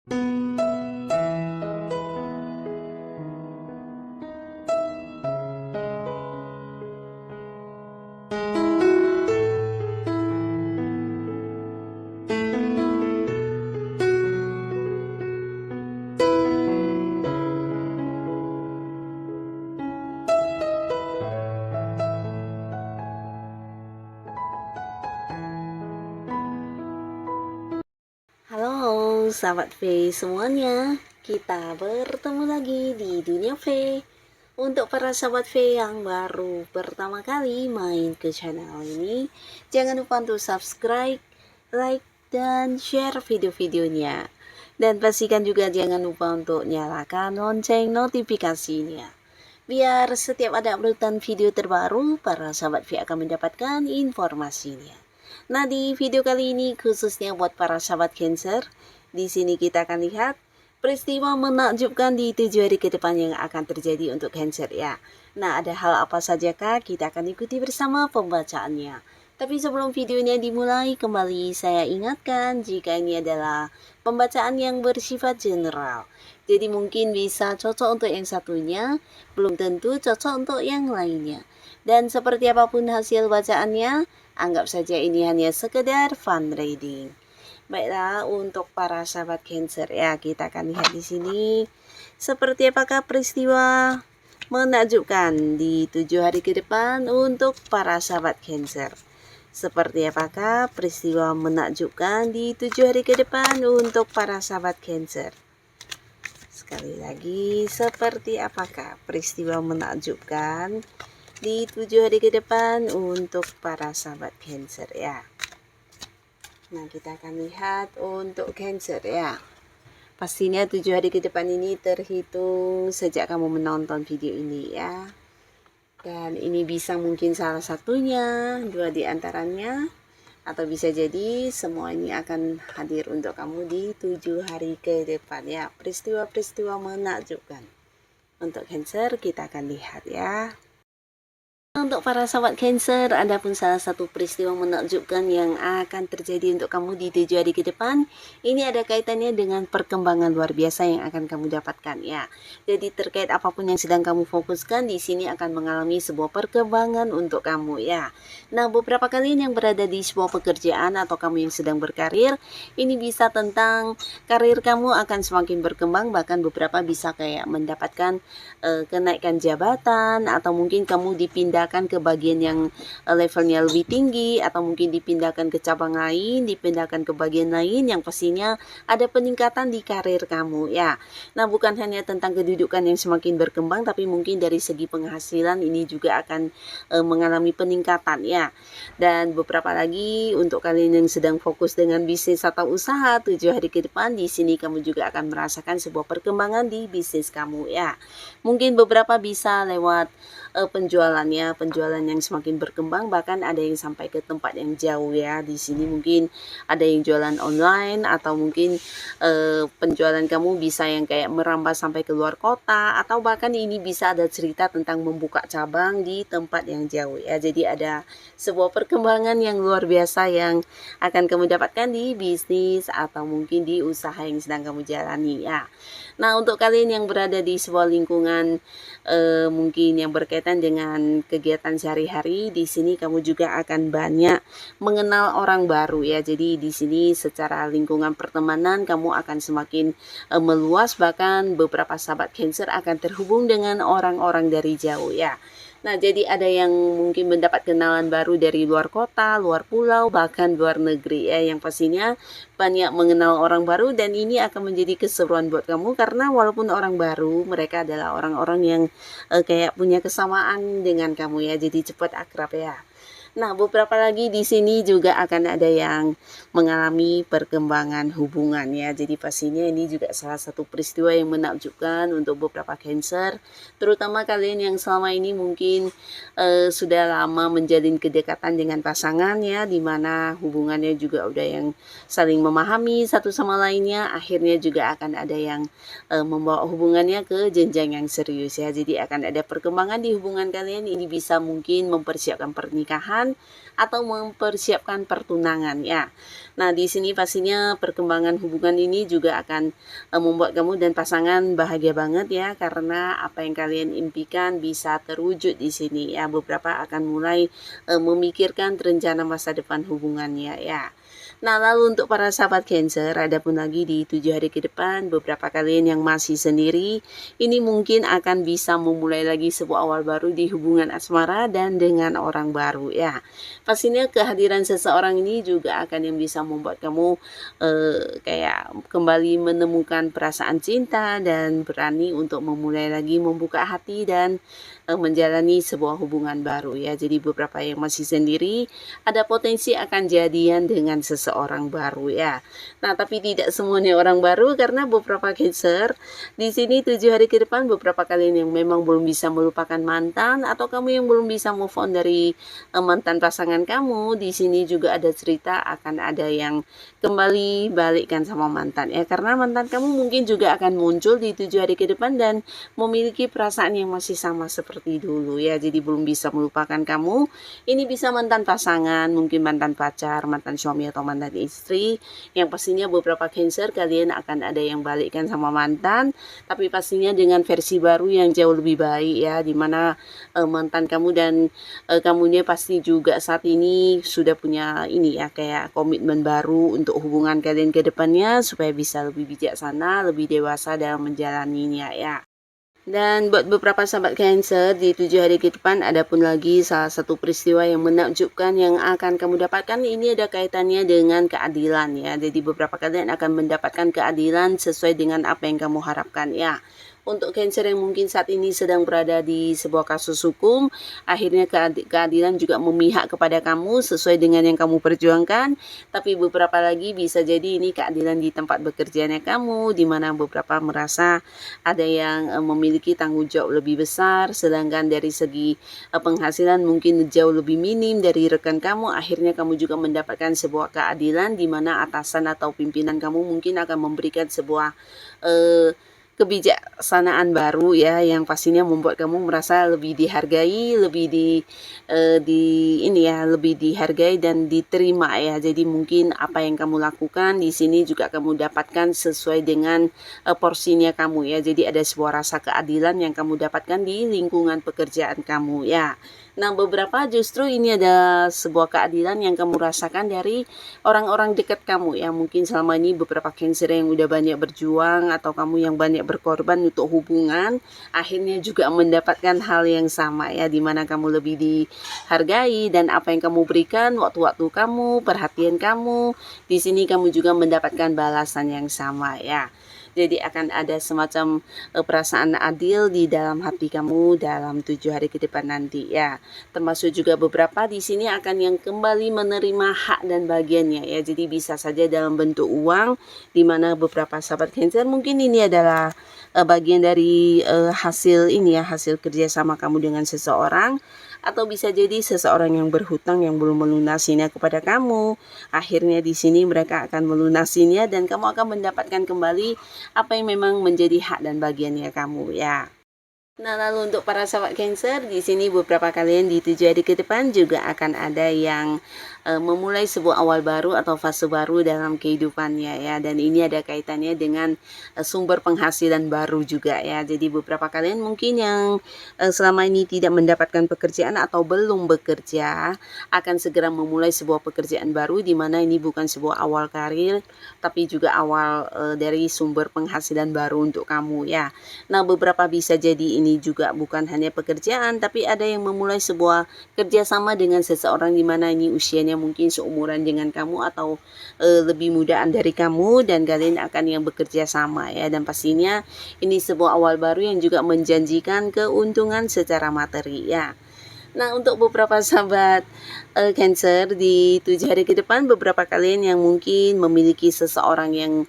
Halo sahabat V semuanya, kita bertemu lagi di Dunia V. Untuk para sahabat V yang baru pertama kali main ke channel ini, jangan lupa untuk subscribe, like, dan share video-videonya. Dan pastikan juga jangan lupa untuk nyalakan lonceng notifikasinya, biar setiap ada uploadan video terbaru, para sahabat V akan mendapatkan informasinya. Nah, di video kali ini khususnya buat para sahabat Cancer, di sini kita akan lihat peristiwa menakjubkan di 7 hari ke depan yang akan terjadi untuk Cancer ya. Nah, ada hal apa sajakah? Kita akan ikuti bersama pembacaannya. Tapi sebelum videonya dimulai, kembali saya ingatkan jika ini adalah pembacaan yang bersifat general. Jadi mungkin bisa cocok untuk yang satunya, belum tentu cocok untuk yang lainnya. Dan seperti apapun hasil bacaannya, anggap saja ini hanya sekedar fun reading. Baiklah, untuk para sahabat Cancer ya, kita akan lihat di sini seperti apakah peristiwa menakjubkan di 7 hari ke depan untuk para sahabat Cancer. Seperti apakah peristiwa menakjubkan di 7 hari ke depan untuk para sahabat Cancer. Sekali lagi, seperti apakah peristiwa menakjubkan di 7 hari ke depan untuk para sahabat Cancer ya. Nah, kita akan lihat untuk Cancer ya. Pastinya 7 hari ke depan ini terhitung sejak kamu menonton video ini ya. Dan ini bisa mungkin salah satunya, dua di antaranya, atau bisa jadi semua ini akan hadir untuk kamu di 7 hari ke depan ya. Peristiwa-peristiwa menakjubkan untuk Cancer kita akan lihat ya. Untuk para sahabat Cancer, ada pun salah satu peristiwa menakjubkan yang akan terjadi untuk kamu di 7 hari ke depan. Ini ada kaitannya dengan perkembangan luar biasa yang akan kamu dapatkan ya. Jadi terkait apapun yang sedang kamu fokuskan, di sini akan mengalami sebuah perkembangan untuk kamu ya. Nah, beberapa kalian yang berada di sebuah pekerjaan atau kamu yang sedang berkarir, ini bisa tentang karir kamu akan semakin berkembang, bahkan beberapa bisa kayak mendapatkan kenaikan jabatan, atau mungkin kamu dipindahkan ke bagian yang levelnya lebih tinggi, atau mungkin dipindahkan ke cabang lain, dipindahkan ke bagian lain yang pastinya ada peningkatan di karir kamu ya. Nah, bukan hanya tentang kedudukan yang semakin berkembang, tapi mungkin dari segi penghasilan ini juga akan mengalami peningkatan ya. Dan beberapa lagi untuk kalian yang sedang fokus dengan bisnis atau usaha, 7 hari ke depan di sini kamu juga akan merasakan sebuah perkembangan di bisnis kamu ya. Mungkin beberapa bisa lewat penjualan yang semakin berkembang, bahkan ada yang sampai ke tempat yang jauh ya. Di sini mungkin ada yang jualan online, atau mungkin penjualan kamu bisa yang kayak merambah sampai ke luar kota, atau bahkan ini bisa ada cerita tentang membuka cabang di tempat yang jauh ya. Jadi ada sebuah perkembangan yang luar biasa yang akan kamu dapatkan di bisnis atau mungkin di usaha yang sedang kamu jalani ya. Nah, untuk kalian yang berada di sebuah lingkungan mungkin yang berkaitan dengan kegiatan sehari-hari, di sini kamu juga akan banyak mengenal orang baru ya. Jadi di sini secara lingkungan pertemanan kamu akan semakin meluas, bahkan beberapa sahabat Cancer akan terhubung dengan orang-orang dari jauh ya. Nah, jadi ada yang mungkin mendapat kenalan baru dari luar kota, luar pulau, bahkan luar negeri ya, yang pastinya banyak mengenal orang baru, dan ini akan menjadi keseruan buat kamu karena walaupun orang baru, mereka adalah orang-orang yang kayak punya kesamaan dengan kamu ya, jadi cepat akrab ya. Nah, beberapa lagi di sini juga akan ada yang mengalami perkembangan hubungan ya. Jadi pastinya ini juga salah satu peristiwa yang menakjubkan untuk beberapa Cancer, terutama kalian yang selama ini mungkin sudah lama menjalin kedekatan dengan pasangan ya, dimana hubungannya juga udah yang saling memahami satu sama lainnya. Akhirnya juga akan ada yang membawa hubungannya ke jenjang yang serius ya. Jadi akan ada perkembangan di hubungan kalian. Ini bisa mungkin mempersiapkan pernikahan, pernikahan atau mempersiapkan pertunangan ya. Nah, di sini pastinya perkembangan hubungan ini juga akan membuat kamu dan pasangan bahagia banget ya, karena apa yang kalian impikan bisa terwujud di sini ya. Beberapa akan mulai memikirkan rencana masa depan hubungannya ya. Nah, lalu untuk para sahabat Cancer, ada pun lagi di 7 hari ke depan, beberapa kalian yang masih sendiri, ini mungkin akan bisa memulai lagi sebuah awal baru di hubungan asmara dan dengan orang baru ya. Pastinya kehadiran seseorang ini juga akan yang bisa membuat kamu kayak kembali menemukan perasaan cinta dan berani untuk memulai lagi membuka hati dan menjalani sebuah hubungan baru ya. Jadi beberapa yang masih sendiri ada potensi akan jadian dengan seseorang baru ya. Nah, tapi tidak semuanya orang baru, karena beberapa Cancer di sini 7 hari ke depan beberapa kalian yang memang belum bisa melupakan mantan, atau kamu yang belum bisa move on dari mantan pasangan kamu. Di sini juga ada cerita akan ada yang kembali balikkan sama mantan ya, karena mantan kamu mungkin juga akan muncul di 7 hari ke depan dan memiliki perasaan yang masih sama seperti dulu ya. Jadi belum bisa melupakan kamu. Ini bisa mantan pasangan, mungkin mantan pacar, mantan suami atau mantan istri. Yang pastinya beberapa Cancer kalian akan ada yang balikkan sama mantan, tapi pastinya dengan versi baru yang jauh lebih baik ya, dimana mantan kamu dan kamunya pasti juga saat ini sudah punya ini ya, kayak komitmen baru untuk hubungan kalian ke depannya, supaya bisa lebih bijaksana, lebih dewasa dalam menjalaninya ya. Dan buat beberapa sahabat Cancer, di 7 hari ke depan ada pun lagi salah satu peristiwa yang menakjubkan yang akan kamu dapatkan. Ini ada kaitannya dengan keadilan ya. Jadi beberapa kalian akan mendapatkan keadilan sesuai dengan apa yang kamu harapkan ya. Untuk Cancer yang mungkin saat ini sedang berada di sebuah kasus hukum, akhirnya keadilan juga memihak kepada kamu sesuai dengan yang kamu perjuangkan. Tapi beberapa lagi bisa jadi ini keadilan di tempat bekerjanya kamu, di mana beberapa merasa ada yang memiliki tanggung jawab lebih besar, sedangkan dari segi penghasilan mungkin jauh lebih minim dari rekan kamu. Akhirnya kamu juga mendapatkan sebuah keadilan di mana atasan atau pimpinan kamu mungkin akan memberikan sebuah kebijaksanaan baru ya, yang pastinya membuat kamu merasa lebih dihargai, lebih lebih dihargai dan diterima ya. Jadi mungkin apa yang kamu lakukan di sini juga kamu dapatkan sesuai dengan porsinya kamu ya. Jadi ada sebuah rasa keadilan yang kamu dapatkan di lingkungan pekerjaan kamu ya. Nah, beberapa justru ini ada sebuah keadilan yang kamu rasakan dari orang-orang dekat kamu ya. Mungkin selama ini beberapa Cancer yang udah banyak berjuang, atau kamu yang banyak berkorban untuk hubungan, akhirnya juga mendapatkan hal yang sama ya, dimana kamu lebih dihargai dan apa yang kamu berikan, waktu-waktu kamu, perhatian kamu, di sini kamu juga mendapatkan balasan yang sama ya. Jadi akan ada semacam perasaan adil di dalam hati kamu dalam 7 hari ke depan nanti ya. Termasuk juga beberapa di sini akan yang kembali menerima hak dan bagiannya ya. Jadi bisa saja dalam bentuk uang, di mana beberapa sahabat Cancer mungkin ini adalah bagian dari hasil ini ya, hasil kerjasama kamu dengan seseorang. Atau bisa jadi seseorang yang berhutang yang belum melunasinya kepada kamu. Akhirnya di sini mereka akan melunasinya dan kamu akan mendapatkan kembali apa yang memang menjadi hak dan bagiannya kamu ya. Nah, lalu untuk para sahabat Cancer, di sini beberapa kalian di 7 hari ke depan juga akan ada yang memulai sebuah awal baru atau fase baru dalam kehidupannya ya. Dan ini ada kaitannya dengan sumber penghasilan baru juga ya. Jadi beberapa kalian mungkin yang selama ini tidak mendapatkan pekerjaan atau belum bekerja, akan segera memulai sebuah pekerjaan baru, di mana ini bukan sebuah awal karir, tapi juga awal dari sumber penghasilan baru untuk kamu ya. Nah, beberapa bisa jadi ini juga bukan hanya pekerjaan, tapi ada yang memulai sebuah kerjasama dengan seseorang di mana ini usianya mungkin seumuran dengan kamu atau lebih mudaan dari kamu, dan kalian akan yang bekerja sama ya. Dan pastinya ini sebuah awal baru yang juga menjanjikan keuntungan secara materi ya. Nah, untuk beberapa sahabat Cancer di 7 hari ke depan, beberapa kalian yang mungkin memiliki seseorang yang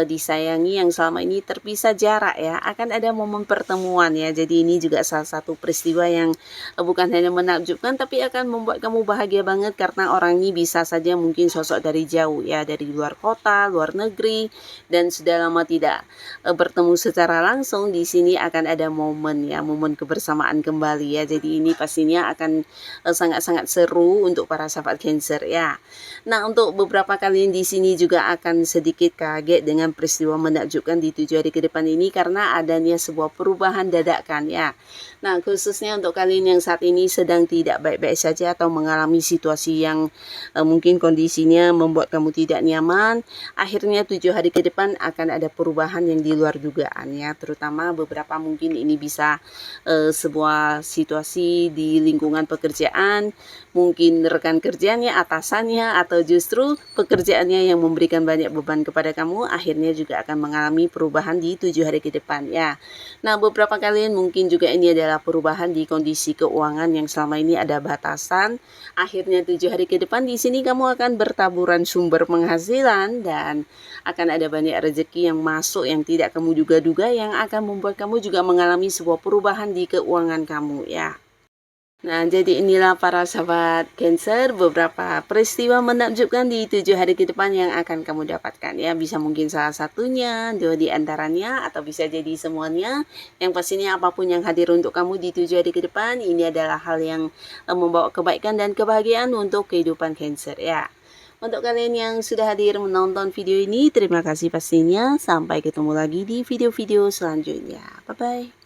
disayangi yang selama ini terpisah jarak ya, akan ada momen pertemuan ya. Jadi ini juga salah satu peristiwa yang bukan hanya menakjubkan, tapi akan membuat kamu bahagia banget, karena orang ini bisa saja mungkin sosok dari jauh ya, dari luar kota, luar negeri, dan sudah lama tidak bertemu secara langsung. Di sini akan ada momen ya, momen kebersamaan kembali ya. Jadi ini pastinya pastinya akan sangat-sangat seru untuk para sahabat Cancer ya. Nah, untuk beberapa kalian di sini juga akan sedikit kaget dengan peristiwa menakjubkan di 7 hari ke depan ini karena adanya sebuah perubahan dadakan ya. Nah, khususnya untuk kalian yang saat ini sedang tidak baik-baik saja atau mengalami situasi yang mungkin kondisinya membuat kamu tidak nyaman, akhirnya 7 hari ke depan akan ada perubahan yang di luar dugaan ya, terutama beberapa mungkin ini bisa sebuah situasi di lingkungan pekerjaan, mungkin rekan kerjanya, atasannya, atau justru pekerjaannya yang memberikan banyak beban kepada kamu, akhirnya juga akan mengalami perubahan di 7 hari ke depan ya. Nah, beberapa kalian mungkin juga ini adalah perubahan di kondisi keuangan yang selama ini ada batasan. Akhirnya 7 hari ke depan di sini kamu akan bertaburan sumber penghasilan dan akan ada banyak rezeki yang masuk yang tidak kamu duga-duga yang akan membuat kamu juga mengalami sebuah perubahan di keuangan kamu ya. Nah, jadi inilah para sahabat Cancer beberapa peristiwa menakjubkan di 7 hari ke depan yang akan kamu dapatkan ya. Bisa mungkin salah satunya, 2 di antaranya, atau bisa jadi semuanya. Yang pastinya apapun yang hadir untuk kamu di 7 hari ke depan, ini adalah hal yang membawa kebaikan dan kebahagiaan untuk kehidupan Cancer ya. Untuk kalian yang sudah hadir menonton video ini, terima kasih pastinya. Sampai ketemu lagi di video-video selanjutnya. Bye-bye.